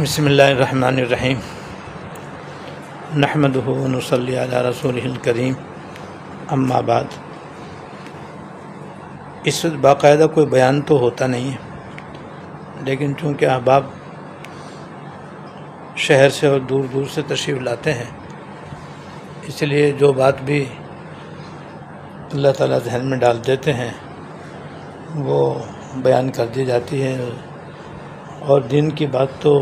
بسم اللہ الرحمن الرحیم نحمدہ ونصلی علی رسولہ الکریم اما بعد۔ اس وقت باقاعدہ کوئی بیان تو ہوتا نہیں ہے، لیکن چونکہ احباب شہر سے اور دور دور سے تشریف لاتے ہیں، اس لیے جو بات بھی اللہ تعالیٰ ذہن میں ڈال دیتے ہیں وہ بیان کر دی جاتی ہے، اور دین کی بات تو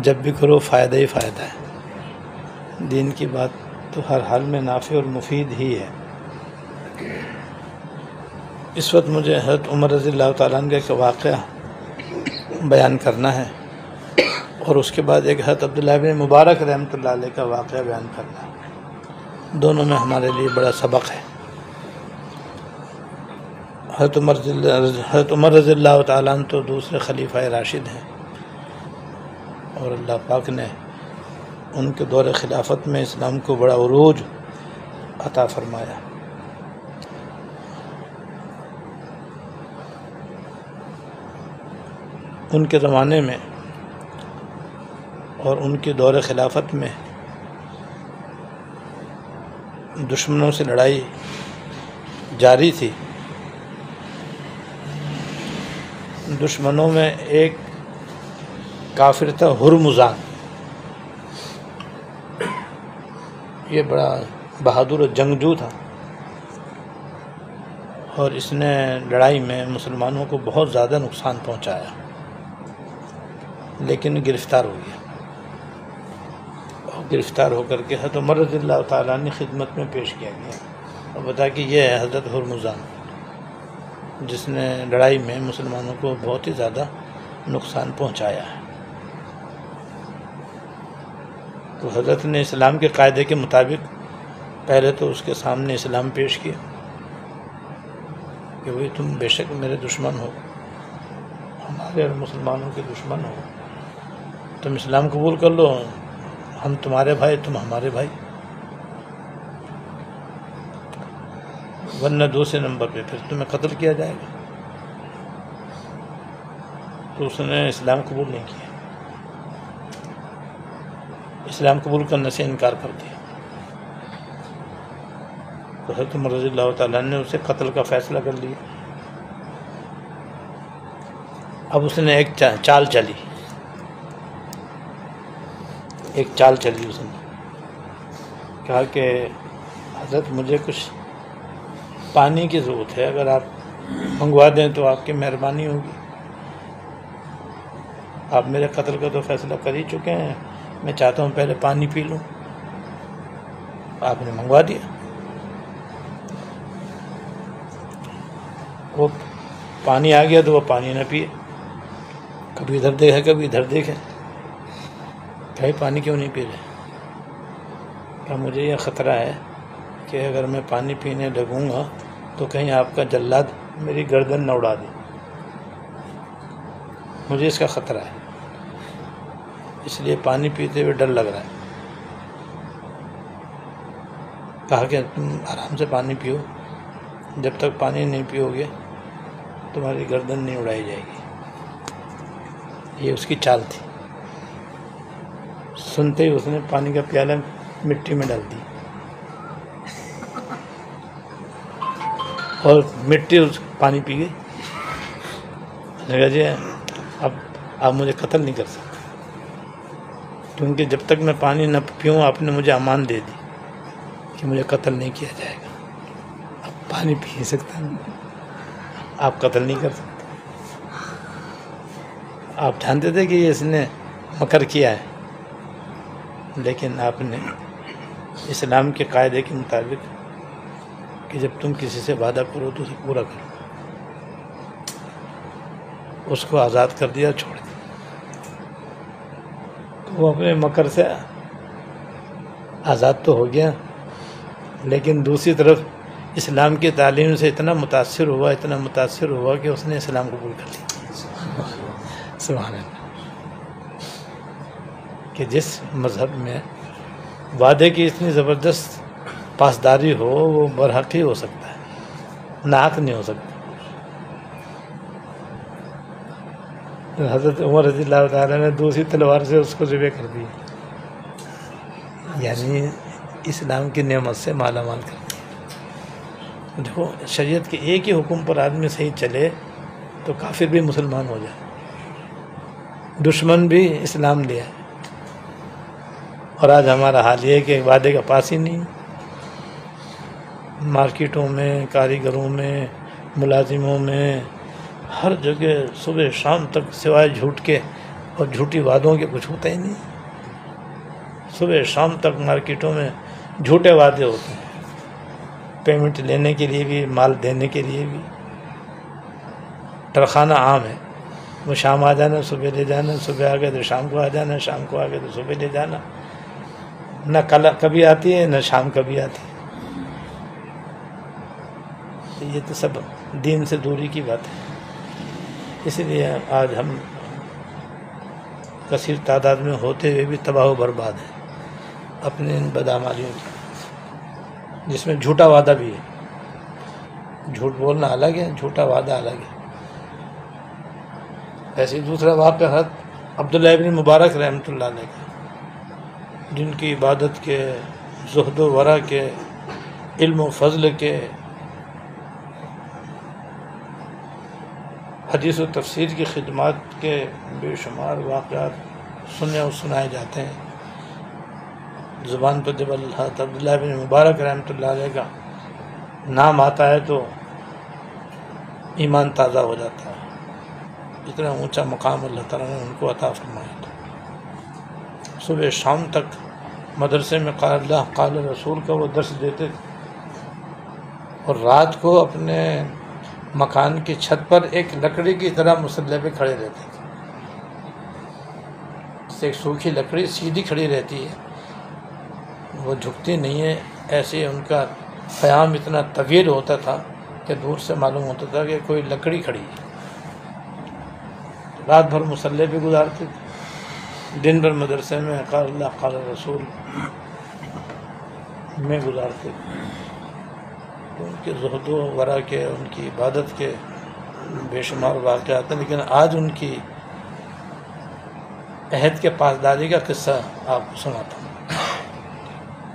جب بھی کرو فائدہ ہی فائدہ ہے۔ دین کی بات تو ہر حال میں نافع اور مفید ہی ہے۔ اس وقت مجھے حضرت عمر رضی اللہ تعالیٰ عنہ کا ایک واقعہ بیان کرنا ہے، اور اس کے بعد ایک حضرت عبداللہ بن مبارک رحمۃ اللہ علیہ کا واقعہ بیان کرنا ہے۔ دونوں میں ہمارے لیے بڑا سبق ہے۔ حضرت عمر رضی اللہ تعالیٰ عنہ تو دوسرے خلیفہ راشد ہیں، اور اللہ پاک نے ان کے دور خلافت میں اسلام کو بڑا عروج عطا فرمایا۔ ان کے زمانے میں اور ان کے دور خلافت میں دشمنوں سے لڑائی جاری تھی۔ دشمنوں میں ایک کافر تھا ہرمزان، یہ بڑا بہادر جنگجو تھا، اور اس نے لڑائی میں مسلمانوں کو بہت زیادہ نقصان پہنچایا، لیکن گرفتار ہو گیا، اور گرفتار ہو کر کے حضرت عمر رضی اللہ تعالیٰ نے خدمت میں پیش کیا گیا اور بتا کہ یہ ہے حضرت ہرمزان، جس نے لڑائی میں مسلمانوں کو بہت ہی زیادہ نقصان پہنچایا ہے۔ تو حضرت نے اسلام کے قاعدے کے مطابق پہلے تو اس کے سامنے اسلام پیش کیا کہ بھئی تم بے شک میرے دشمن ہو، ہمارے اور مسلمانوں کے دشمن ہو، تم اسلام قبول کر لو، ہم تمہارے بھائی، تم ہمارے بھائی، ورنہ دوسرے نمبر پہ پھر تمہیں قتل کیا جائے گا۔ تو اس نے اسلام قبول نہیں کیا، اسلام قبول کرنے سے انکار کر دیا۔ تو حضرت عمر رضی اللہ تعالیٰ نے اسے قتل کا فیصلہ کر لیا۔ اب اس نے ایک چال چلی، اس نے کہا کہ حضرت مجھے کچھ پانی کی ضرورت ہے، اگر آپ منگوا دیں تو آپ کی مہربانی ہوگی، آپ میرے قتل کا تو فیصلہ کر ہی چکے ہیں، میں چاہتا ہوں پہلے پانی پی لوں۔ آپ نے منگوا دیا۔ وہ پانی آ گیا تو وہ پانی نہ پیے، کبھی ادھر دیکھے کبھی ادھر دیکھے، کہیں پانی کیوں نہیں پی رہے؟ کہ مجھے یہ خطرہ ہے کہ اگر میں پانی پینے لگوں گا تو کہیں آپ کا جلاد میری گردن نہ اڑا دے، مجھے اس کا خطرہ ہے، اس لیے پانی پیتے ہوئے ڈر لگ رہا ہے۔ کہا کہ تم آرام سے پانی پیو، جب تک پانی نہیں پیو گے تمہاری گردن نہیں اڑائی جائے گی۔ یہ اس کی چال تھی۔ سنتے ہی اس نے پانی کا پیالہ مٹی میں ڈال دی، اور مٹی اس پانی پی گئی۔ کہا جی اب آپ مجھے قتل نہیں کر سکتے، کیونکہ جب تک میں پانی نہ پیوں آپ نے مجھے امان دے دی کہ مجھے قتل نہیں کیا جائے گا۔ اب پانی پی نہیں سکتا، آپ قتل نہیں کر سکتے۔ آپ جانتے تھے کہ اس نے مکر کیا ہے، لیکن آپ نے اسلام کے قاعدے کے مطابق کہ جب تم کسی سے وعدہ کرو تو اسے پورا کرو، اس کو آزاد کر دیا، چھوڑ دیا۔ تو وہ اپنے مکر سے آزاد تو ہو گیا، لیکن دوسری طرف اسلام کی تعلیم سے اتنا متاثر ہوا کہ اس نے اسلام قبول کر لیا۔ سبحان اللہ۔ کہ جس مذہب میں وعدے کی اتنی زبردست پاسداری ہو وہ برحق ہی ہو سکتا ہے، ناحق نہیں ہو سکتا۔ حضرت عمر رضی اللہ تعالیٰ نے دوسری تلوار سے اس کو ذبح کر دیا، یعنی اسلام کی نعمت سے مالا مال کر دیا۔ دیکھو شریعت کے ایک ہی حکم پر آدمی صحیح چلے تو کافر بھی مسلمان ہو جائے، دشمن بھی اسلام لیا ہے۔ اور آج ہمارا حال یہ ہے کہ وعدے کا پاس ہی نہیں، مارکیٹوں میں، کاریگروں میں، ملازموں میں، ہر جگہ صبح شام تک سوائے جھوٹ کے اور جھوٹی وعدوں کے کچھ ہوتا ہی نہیں۔ صبح شام تک مارکیٹوں میں جھوٹے وعدے ہوتے ہیں، پیمنٹ لینے کے لیے بھی، مال دینے کے لیے بھی۔ ترخانہ عام ہے، وہ شام آ جانا صبح لے جانا، صبح آ گئے تو شام کو آ جانا، شام کو آ گئے تو صبح لے جانا، نہ کل کبھی آتی ہے نہ شام کبھی آتی ہے۔ یہ تو سب دین سے دوری کی بات ہے۔ اسی لیے آج ہم کثیر تعداد میں ہوتے ہوئے بھی تباہ و برباد ہیں اپنے ان بدعمالیوں کی، جس میں جھوٹا وعدہ بھی ہے۔ جھوٹ بولنا الگ ہے، جھوٹا وعدہ الگ ہے۔ ایسے دوسرا واقعہ حضرت عبداللہ ابن مبارک رحمۃ اللہ علیہ کا، جن کی عبادت کے، زہد و ورع کے، علم و فضل کے، حدیث و تفسیر کی خدمات کے بے شمار واقعات سنے اور سنائے جاتے ہیں۔ زبان پر جب حضرت عبداللہ بن مبارک رحمۃ اللہ علیہ کا نام آتا ہے تو ایمان تازہ ہو جاتا ہے۔ اتنا اونچا مقام اللہ تعالیٰ نے ان کو عطا فرمایا تھا۔ صبح شام تک مدرسے میں قال اللہ قال رسول کا وہ درس دیتے تھے، اور رات کو اپنے مکان کی چھت پر ایک لکڑی کی طرح مصلی پہ کھڑے رہتے تھے۔ ایک سوکھی لکڑی سیدھی کھڑی رہتی ہے، وہ جھکتی نہیں ہے، ایسے ان کا قیام اتنا طویل ہوتا تھا کہ دور سے معلوم ہوتا تھا کہ کوئی لکڑی کھڑی ہے۔ رات بھر مصلی پہ گزارتے تھے، دن بھر مدرسے میں قال اللہ قال رسول میں گزارتے تھے۔ ان کے زہد و ورع کے، ان کی عبادت کے بے شمار واقعات ہیں، لیکن آج ان کی عہد کے پاسداری کا قصہ آپ کو سناتا ہوں۔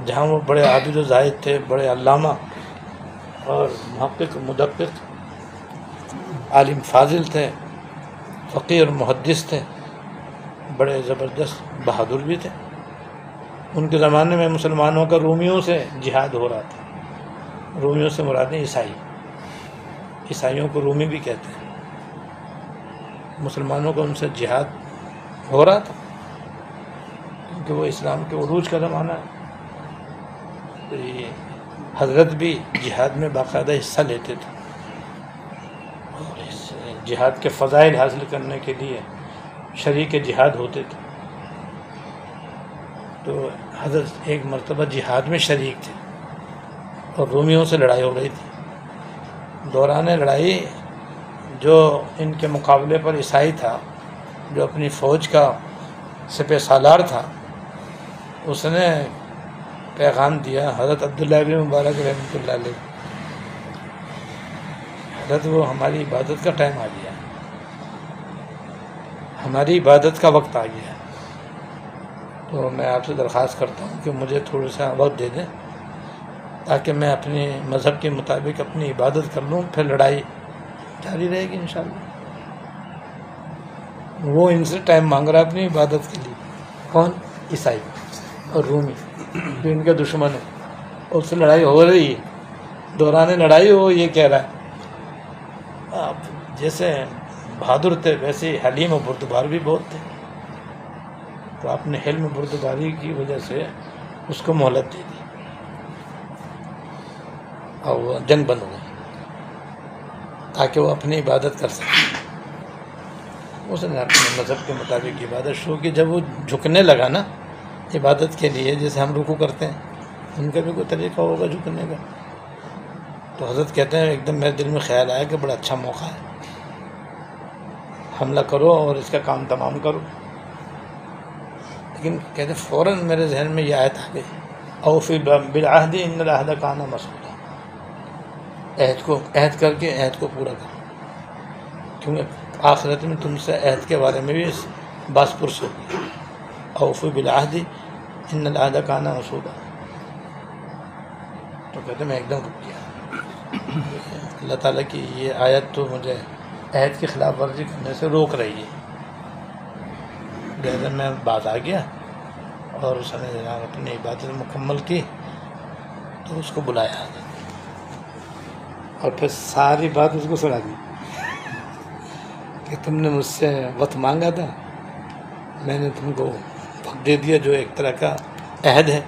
جہاں وہ بڑے عابد و زاہد تھے، بڑے علامہ اور محقق مدقق، عالم فاضل تھے، فقیہ اور محدث تھے، بڑے زبردست بہادر بھی تھے۔ ان کے زمانے میں مسلمانوں کا رومیوں سے جہاد ہو رہا تھا۔ رومیوں سے مراد ہیں عیسائی، عیسائیوں کو رومی بھی کہتے ہیں۔ مسلمانوں کا ان سے جہاد ہو رہا تھا کیونکہ وہ اسلام کے عروج کا زمانہ ہے۔ تو یہ حضرت بھی جہاد میں باقاعدہ حصہ لیتے تھے، اور اس جہاد کے فضائل حاصل کرنے کے لیے شریک جہاد ہوتے تھے۔ تو حضرت ایک مرتبہ جہاد میں شریک تھے اور رومیوں سے لڑائی ہو رہی تھی۔ دوران لڑائی جو ان کے مقابلے پر عیسائی تھا، جو اپنی فوج کا سپہ سالار تھا، اس نے پیغام دیا حضرت عبداللہ بن مبارک رحمۃ اللہ علیہ، حضرت وہ ہماری عبادت کا ٹائم آ گیا، ہماری عبادت کا وقت آ گیا، تو میں آپ سے درخواست کرتا ہوں کہ مجھے تھوڑا سا وقت دے دیں تاکہ میں اپنے مذہب کے مطابق اپنی عبادت کر لوں، پھر لڑائی جاری رہے گی انشاءاللہ۔ وہ ان سے ٹائم مانگ رہا ہے اپنی عبادت کے لیے۔ کون؟ عیسائی اور رومی، جو ان کا دشمن ہے، اور اس سے لڑائی ہو رہی ہے۔ دوران لڑائی وہ یہ کہہ رہا ہے، آپ جیسے بہادر تھے ویسے حلیم و بردبار بھی بہت تھے، تو آپ نے حلم و بردباری کی وجہ سے اس کو مہلت دے دی اور وہ جنگ بند ہو گئی تاکہ وہ اپنی عبادت کر سکے۔ اس نے اپنے مذہب کے مطابق عبادت شروع کی۔ جب وہ جھکنے لگا نا عبادت کے لیے، جیسے ہم رکوع کرتے ہیں، ان کا بھی کوئی طریقہ ہوگا جھکنے کا، تو حضرت کہتے ہیں ایک دم میرے دل میں خیال آیا کہ بڑا اچھا موقع ہے، حملہ کرو اور اس کا کام تمام کرو۔ لیکن کہتے ہیں فوراً میرے ذہن میں یہ آیت آ گئی، اوفی بالعہد ان العہد کان مسئولا، عہد کر کے عہد کو پورا کرو، کیونکہ آخرت میں تم سے عہد کے بارے میں بھی باس پرس ہوگی. اوفوا بالعہد ان العہد کان مسئولا. تو کہتے میں ایک دم رک گیا. اللہ تعالیٰ کی یہ آیت تو مجھے عہد کی خلاف ورزی کرنے سے روک رہی ہے. لہذا میں بات آ گیا اور اس نے جناب اپنی عبادت مکمل کی تو اس کو بلایا اور پھر ساری بات اس کو سنا دی کہ تم نے مجھ سے وقت مانگا تھا، میں نے تم کو وقت دے دیا جو ایک طرح کا عہد ہے.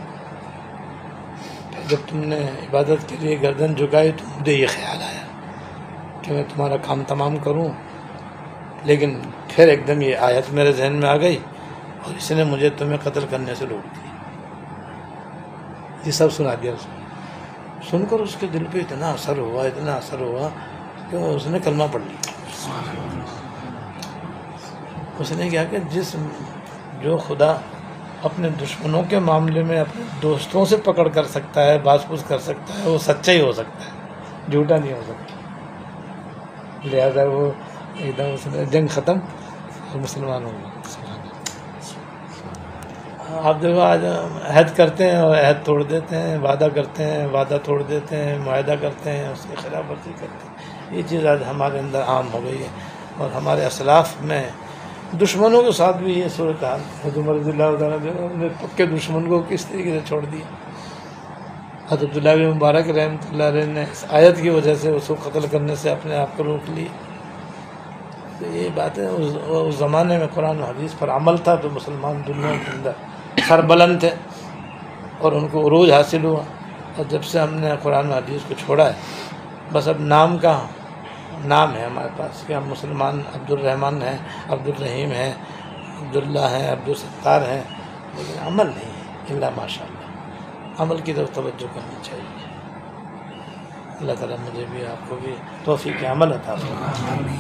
پھر جب تم نے عبادت کے لیے گردن جھکائی تو مجھے یہ خیال آیا کہ میں تمہارا کام تمام کروں، لیکن پھر ایک دم یہ آیت میرے ذہن میں آ گئی اور اس نے مجھے تمہیں قتل کرنے سے روک دیا. یہ سب سنا دیا اس نے. سن کر اس کے دل پہ اتنا اثر ہوا کہ اس نے کلمہ پڑھ لیا. اس نے کہا کہ جو خدا اپنے دشمنوں کے معاملے میں اپنے دوستوں سے پکڑ کر سکتا ہے، باز پوز کر سکتا ہے، وہ سچا ہی ہو سکتا ہے، جھوٹا نہیں ہو سکتا. لہذا وہ ایک دم اس نے جنگ ختم اور مسلمان ہو گئے. آپ دیکھو آج عہد کرتے ہیں اور عہد توڑ دیتے ہیں، وعدہ کرتے ہیں، وعدہ توڑ دیتے ہیں، معاہدہ کرتے ہیں، اس کی خلاف ورزی کرتے ہیں. یہ چیز آج ہمارے اندر عام ہو گئی ہے اور ہمارے اسلاف میں دشمنوں کے ساتھ بھی یہ صورتحال. حضرت عمر رضی اللہ تعالیٰ نے پکے دشمن کو کس طریقے سے چھوڑ دیا. حضرت عبداللہ بن مبارک رحمۃ اللہ علیہ نے اس آیت کی وجہ سے اس کو قتل کرنے سے اپنے آپ کو روک لی. تو یہ باتیں اس زمانے میں قرآن و حدیث پر عمل تھا تو مسلمان دنیا کے اندر سربلند تھے اور ان کو عروج حاصل ہوا. اور جب سے ہم نے قرآن و حدیث کو چھوڑا ہے بس اب نام ہے ہمارے پاس کہ ہم مسلمان عبد الرحمن ہیں، عبد الرحیم ہیں، عبداللہ ہیں، عبد الستار ہیں، لیکن عمل نہیں ہے الا ماشاء اللہ. عمل کی طرف توجہ کرنی چاہیے. اللہ تعالیٰ مجھے بھی آپ کو بھی توفیق عمل عطا فرمائے.